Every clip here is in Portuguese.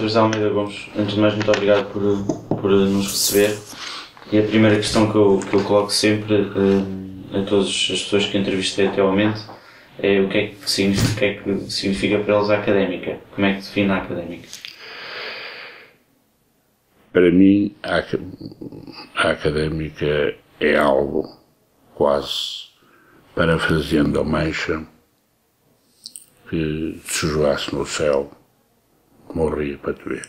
Sr. José Almeida Gomes, antes de mais, muito obrigado por nos receber. E a primeira questão que eu coloco sempre a todas as pessoas que entrevistei até ao momento é o que é que significa para eles a académica. Como é que define a académica? Para mim, a académica é algo quase, parafraseando a Mancha, que se jogasse no céu, morria para te ver.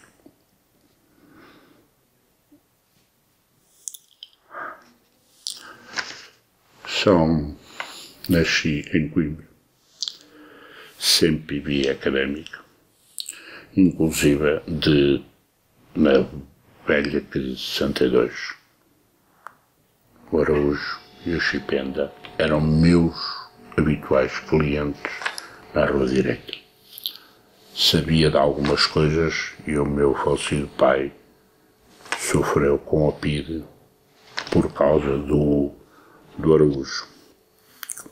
Nasci em Coimbra, sempre vivi académica, inclusive na velha crise de 62. O Araújo e o Chipenda eram meus habituais clientes na Rua Direita. Sabia de algumas coisas e o meu falecido pai sofreu com a PIDE por causa do Araújo,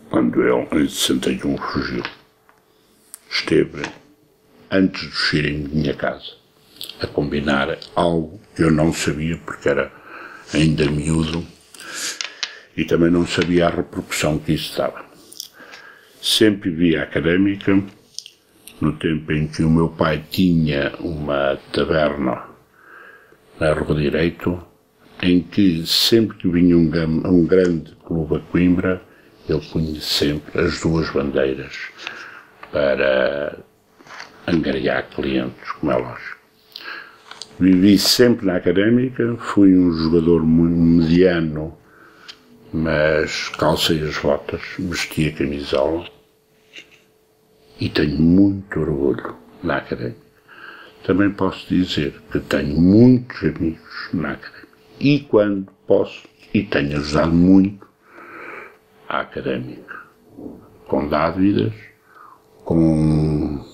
quando ele, em 61, fugiu. Esteve, antes de saírem de minha casa, a combinar algo que eu não sabia, porque era ainda miúdo, e também não sabia a repercussão que isso dava. Sempre via académica, no tempo em que o meu pai tinha uma taberna na Rua Direito, em que sempre que vinha um grande clube a Coimbra, ele punha sempre as duas bandeiras para angariar clientes, como é lógico. Vivi sempre na académica, fui um jogador muito mediano, mas calcei as botas, vesti a camisola e tenho muito orgulho na académica. Também posso dizer que tenho muitos amigos na académica e quando posso, e tenho ajudado muito a académica, com dávidas, com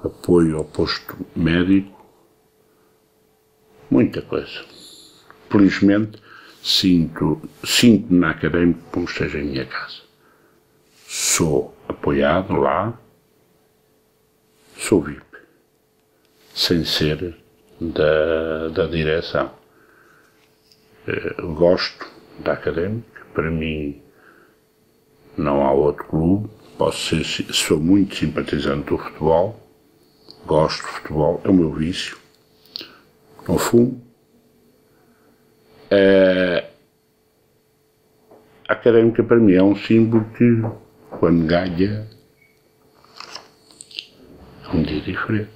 apoio ao posto médico, muita coisa. Felizmente, sinto na académica como esteja em minha casa. Sou apoiado lá, sou VIP, sem ser da direção. Gosto da académica, para mim não há outro clube, sou muito simpatizante do futebol, gosto de futebol, é o meu vício, não fumo. A académica para mim é um símbolo que, quando ganha, é um dia diferente.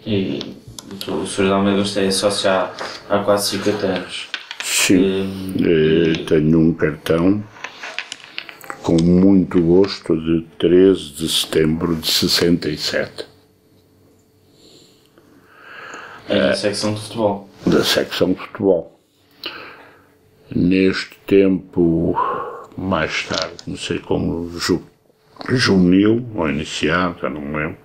E o Sr. José Almeida Gomes é sócio há quase 50 anos. Sim, tenho um cartão com muito gosto de 13 de setembro de 67. Da secção de futebol. Da secção de futebol. Neste tempo, mais tarde, não sei como, juvenil, ou iniciado, já não me lembro.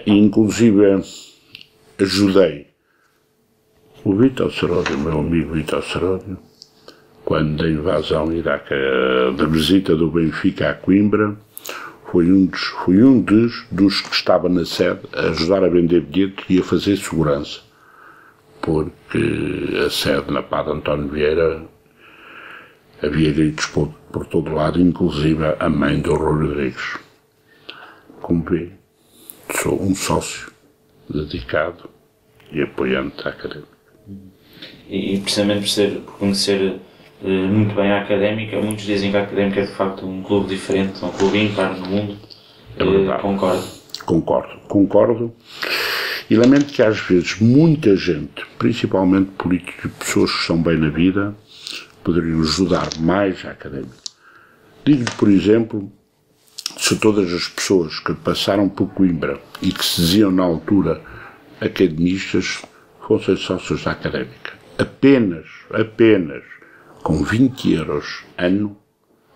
Inclusive, ajudei o Vítor Seródio, meu amigo Vítor Seródio, quando da invasão da visita do Benfica a Coimbra, foi um dos que estava na sede a ajudar a vender bilhetes e a fazer segurança, porque a sede na Padre António Vieira havia gritos por todo lado, inclusive a mãe do Rui Rodrigues. Como vê, sou um sócio dedicado e apoiante da académica. E precisamente por conhecer muito bem a académica, muitos dizem que a académica é de facto um clube diferente, um clube ímpar no mundo. É verdade. Concordo. Concordo. E lamento que às vezes muita gente, principalmente políticos e pessoas que estão bem na vida, poderiam ajudar mais a académica. Digo-lhe, por exemplo, se todas as pessoas que passaram por Coimbra e que se diziam na altura academistas fossem sócios da académica, apenas com 20 euros ano,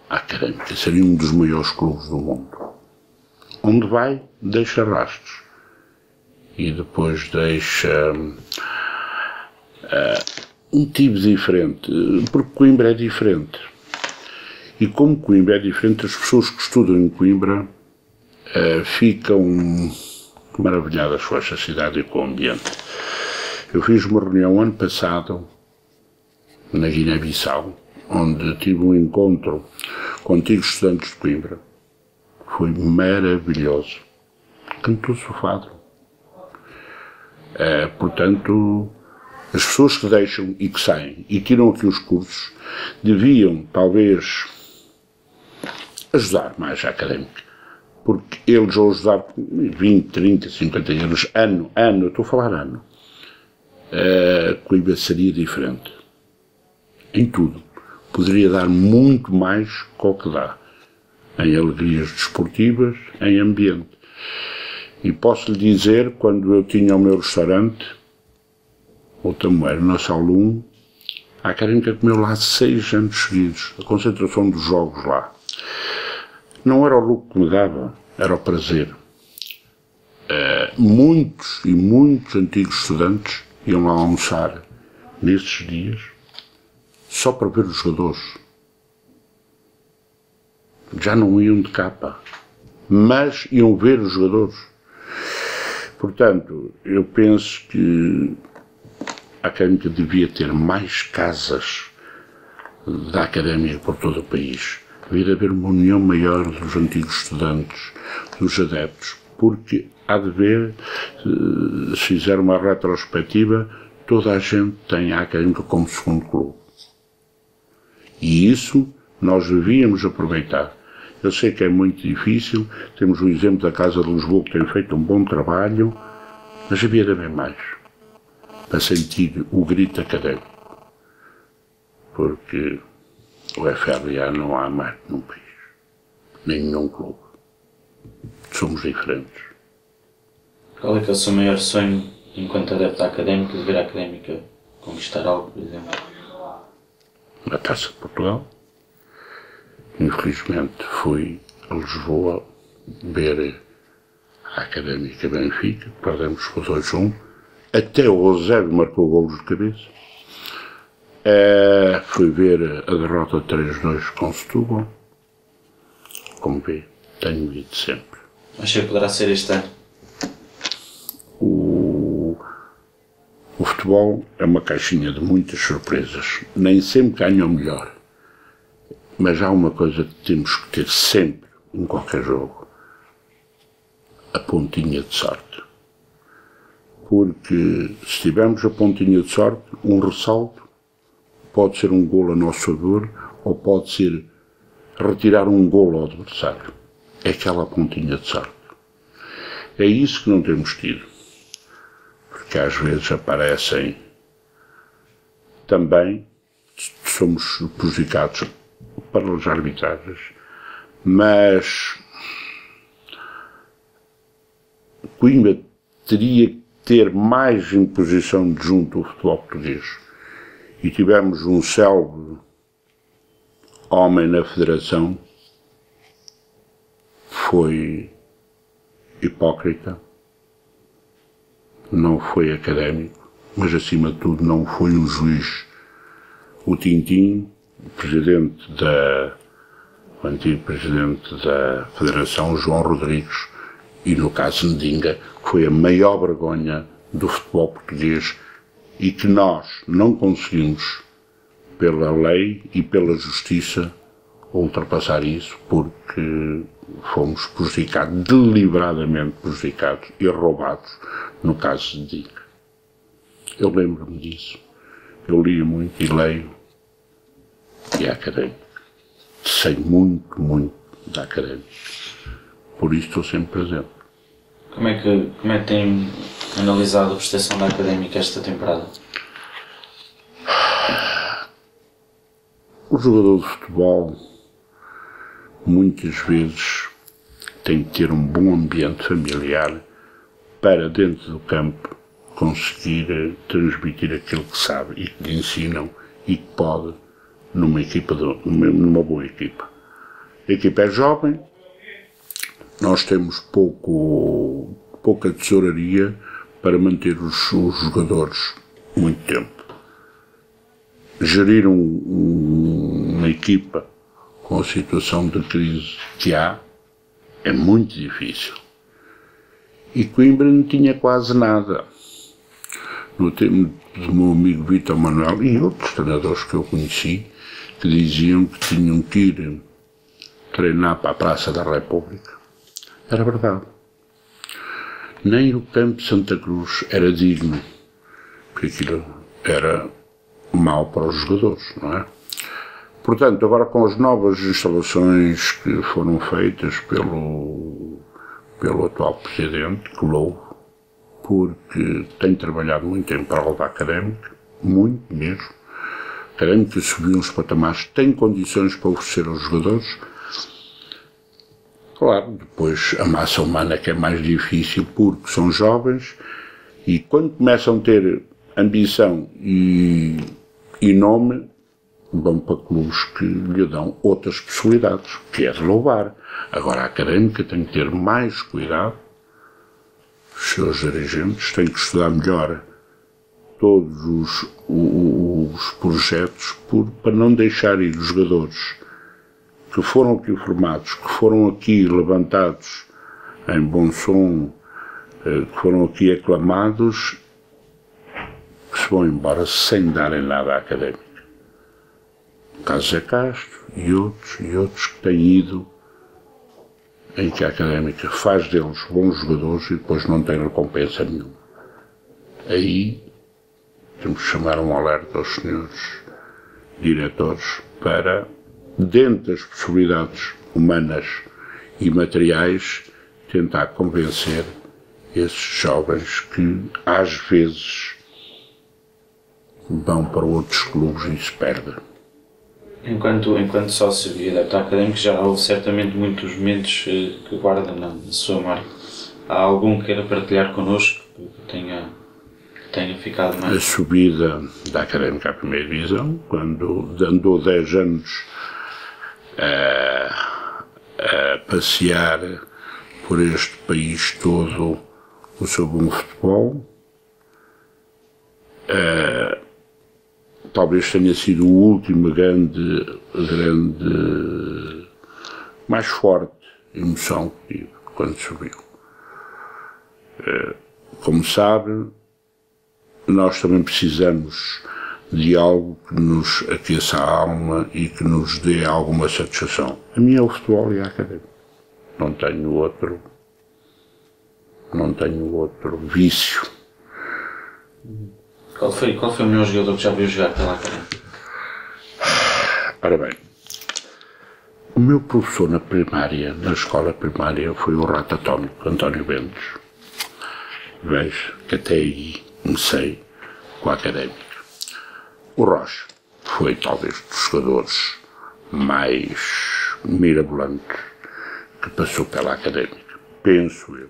a académica seria um dos maiores clubes do mundo. Onde vai, deixa rastros. E depois deixa um tipo diferente, porque Coimbra é diferente. E como Coimbra é diferente, as pessoas que estudam em Coimbra ficam maravilhadas com esta cidade e com o ambiente. Eu fiz uma reunião ano passado na Guiné-Bissau, onde tive um encontro com antigos estudantes de Coimbra. Foi maravilhoso. Cantou-se o fado. Portanto, as pessoas que deixam e que saem e tiram aqui os cursos deviam, talvez, ajudar mais a académica. Porque eles vão ajudar 20, 30, 50 euros, ano, eu estou a falar ano. Coimbra seria diferente. Em tudo. Poderia dar muito mais que o que dá. Em alegrias desportivas, em ambiente. E posso lhe dizer, quando eu tinha o meu restaurante, o Tamoeiro, na Sala 1, a académica comeu lá 6 anos seguidos. A concentração dos jogos lá. Não era o lucro que me dava, era o prazer. Muitos e muitos antigos estudantes iam lá almoçar nesses dias só para ver os jogadores. Já não iam de capa, mas iam ver os jogadores. Portanto, eu penso que a académica devia ter mais casas da académica por todo o país. Devia haver uma união maior dos antigos estudantes, dos adeptos, porque há de ver, se fizer uma retrospectiva, toda a gente tem a académica como segundo clube. E isso nós devíamos aproveitar. Eu sei que é muito difícil, temos o exemplo da Casa de Lisboa que tem feito um bom trabalho, mas havia de haver mais, para sentir o grito académico. Porque o FRA não há mais num país, nem nenhum clube. Somos diferentes. Qual é que é o seu maior sonho enquanto adepto à académica, de ver a académica conquistar algo, por exemplo? A Taça de Portugal. Infelizmente fui a Lisboa ver a Académica Benfica, perdemos por 2-1, até o Eusébio marcou golos de cabeça. Fui ver a derrota de 3-2 com Setúbal. Como vê, tenho ido sempre. Acho que poderá ser este ano. O futebol é uma caixinha de muitas surpresas. Nem sempre ganha o melhor. Mas há uma coisa que temos que ter sempre, em qualquer jogo. A pontinha de sorte. Porque se tivermos a pontinha de sorte, um ressalto pode ser um golo a nosso favor ou pode ser retirar um golo ao adversário. É aquela pontinha de sorte. É isso que não temos tido. Porque às vezes aparecem também, somos prejudicados para as arbitragens, mas Coimbra teria que ter mais imposição de junto ao futebol português. E tivemos um célebre homem na federação, foi hipócrita, não foi académico, mas acima de tudo não foi um juiz. O Tintim, o antigo presidente da Federação, João Rodrigues, e no caso Ndinga, foi a maior vergonha do futebol português e que nós não conseguimos, pela lei e pela justiça, ultrapassar isso, porque fomos prejudicados, deliberadamente prejudicados e roubados no caso de Ndinga. Eu lembro-me disso. Eu lia muito e leio. E a académica. Sei muito, muito da académica. Por isso estou sempre presente. Como é que tem analisado a prestação da académica esta temporada? O jogador de futebol muitas vezes tem que ter um bom ambiente familiar para, dentro do campo, conseguir transmitir aquilo que sabe e que lhe ensinam e que pode numa boa equipa. A equipa é jovem, nós temos pouca tesouraria para manter os jogadores muito tempo. Gerir uma equipa com a situação de crise que há, é muito difícil. E Coimbra não tinha quase nada. No tempo do meu amigo Vítor Manuel e outros treinadores que eu conheci, que diziam que tinham que ir treinar para a Praça da República. Era verdade. Nem o campo de Santa Cruz era digno, porque aquilo era mau para os jogadores, não é? Portanto, agora com as novas instalações que foram feitas pelo atual presidente, Colou, porque tem trabalhado muito em prol da Académica, muito mesmo. A Académica subiu uns patamares, tem condições para oferecer aos jogadores. Claro, depois a massa humana que é mais difícil, porque são jovens e quando começam a ter ambição e nome, vão para clubes que lhe dão outras possibilidades, que é de louvar. Agora a Académica tem que ter mais cuidado, os seus dirigentes têm que estudar melhor todos os projetos para não deixar ir os jogadores que foram aqui formados, que foram aqui levantados em bom som, que foram aqui aclamados, que se vão embora sem darem nada à Académica. O caso Zé Castro e outros que têm ido, em que a Académica faz deles bons jogadores e depois não tem recompensa nenhuma. Aí temos que chamar um alerta aos senhores diretores para, dentro das possibilidades humanas e materiais, tentar convencer esses jovens que às vezes vão para outros clubes e se perdem. Enquanto sócio e adepto académico, já houve certamente muitos momentos que guarda na sua marca. Há algum que queira partilhar connosco que tenha ficado mais? A subida da Académica à primeira divisão, quando andou 10 anos a passear por este país todo o seu bom futebol. Talvez tenha sido o último grande, mais forte emoção que tive quando subiu. Como sabe, nós também precisamos de algo que nos aqueça a alma e que nos dê alguma satisfação. A minha é o futebol e a Académica. Não tenho outro vício. Qual foi o melhor jogador que já viu jogar pela Académica? Ora bem, o meu professor na escola primária, foi o rato atómico, António Bentes. Vejo que até aí comecei com a Académica. O Rocha foi talvez dos jogadores mais mirabolantes que passou pela Académica. Penso eu.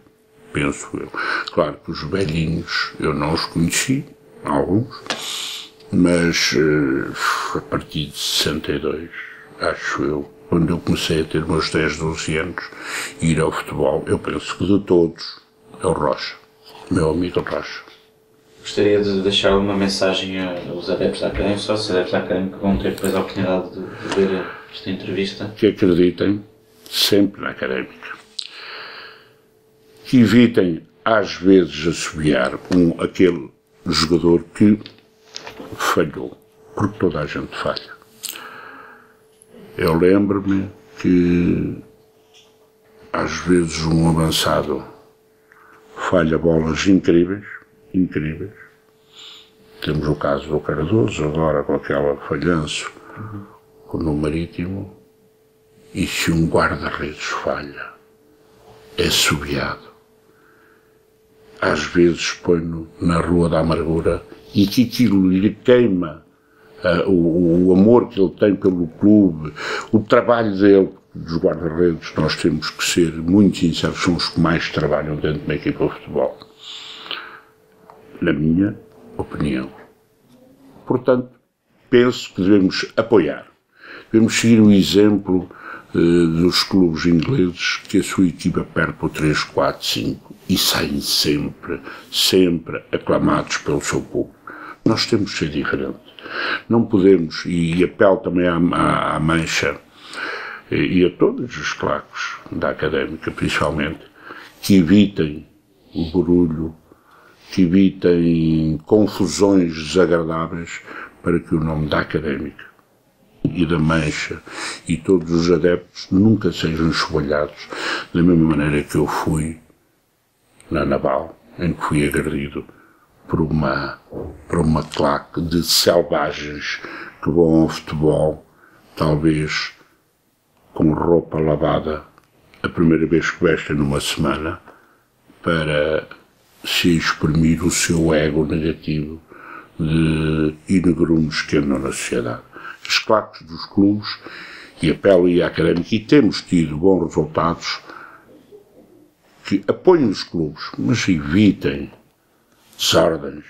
Claro que os velhinhos eu não os conheci, alguns, mas a partir de 62, acho eu, quando eu comecei a ter meus 10, 12 anos, ir ao futebol, eu penso que de todos é o Rocha, meu amigo Rocha. Gostaria de deixar uma mensagem aos adeptos da Académica, só os adeptos da Académica que vão ter depois a oportunidade de ver esta entrevista. Que acreditem sempre na Académica. Que evitem, às vezes, assobiar aquele jogador que falhou, porque toda a gente falha. Eu lembro-me que, às vezes, um avançado falha bolas incríveis. Temos o caso do Cardoso, agora com aquela falhanço no Marítimo, e se um guarda-redes falha, é assobiado. Às vezes põe-no na Rua da Amargura e que aquilo lhe queima o amor que ele tem pelo clube, o trabalho dele, dos guarda-redes. Nós temos que ser muito sinceros, são os que mais trabalham dentro de uma equipa de futebol, na minha opinião. Portanto, penso que devemos apoiar, devemos seguir o exemplo dos clubes ingleses, que a sua equipa perde por 3, 4, 5 e saem sempre aclamados pelo seu público. Nós temos que ser diferentes. Não podemos, e apelo também à Mancha, e a todos os claques da Académica, principalmente, que evitem o barulho, que evitem confusões desagradáveis, para que o nome da Académica e da Mancha e todos os adeptos nunca sejam esfolhados, da mesma maneira que eu fui na Naval, em que fui agredido por uma claque de selvagens que vão ao futebol, talvez com roupa lavada a primeira vez que vestem numa semana, para se exprimir o seu ego negativo de inegrumes que andam na sociedade. As claques dos clubes, e a PEL e a Académica, e temos tido bons resultados, que apoiem os clubes, mas evitem desordens,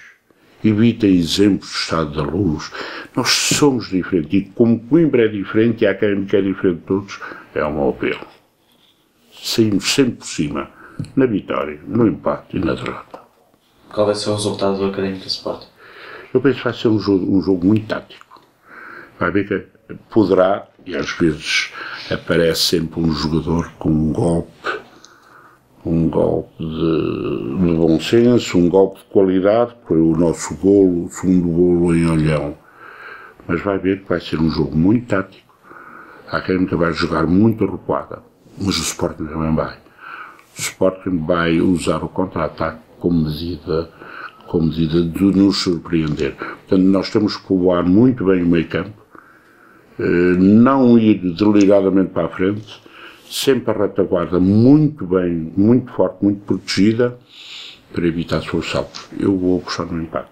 evitem exemplos do estado da luz. Nós somos diferentes, e como Coimbra é diferente e a Académica é diferente de todos, é um meu apelo. Saímos sempre por cima, na vitória, no empate e na derrota. Qual vai ser o resultado do Académica Sporting? Eu penso que vai ser um jogo muito tático. Vai ver que poderá, e às vezes aparece sempre um jogador com um golpe de bom senso, um golpe de qualidade, que foi o nosso golo, o segundo golo em Olhão. Mas vai ver que vai ser um jogo muito tático. A Académica vai jogar muito recuada, mas o Sporting também vai. O Sporting vai usar o contra-ataque como medida de nos surpreender. Portanto, nós temos que povoar muito bem o meio campo, não ir deliberadamente para a frente, sempre a retaguarda muito bem, muito forte, muito protegida, para evitar sobressaltos. Eu vou apostar no empate.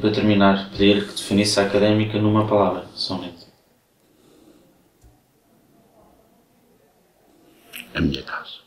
Para terminar, pedir que definisse a Académica numa palavra, somente. A minha casa.